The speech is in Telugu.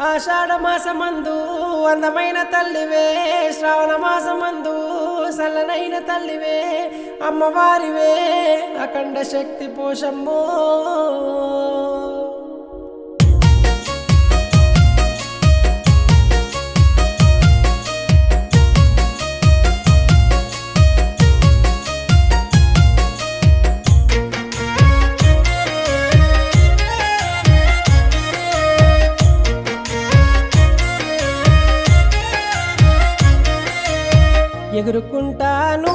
ఆషాఢ మాసమందు అందమైన తల్లివే, శ్రావణ మాసమందు సల్లనైన తల్లివే, అమ్మవారివే అఖండ శక్తి పోషమ్మో. ఎగురుకుంటాను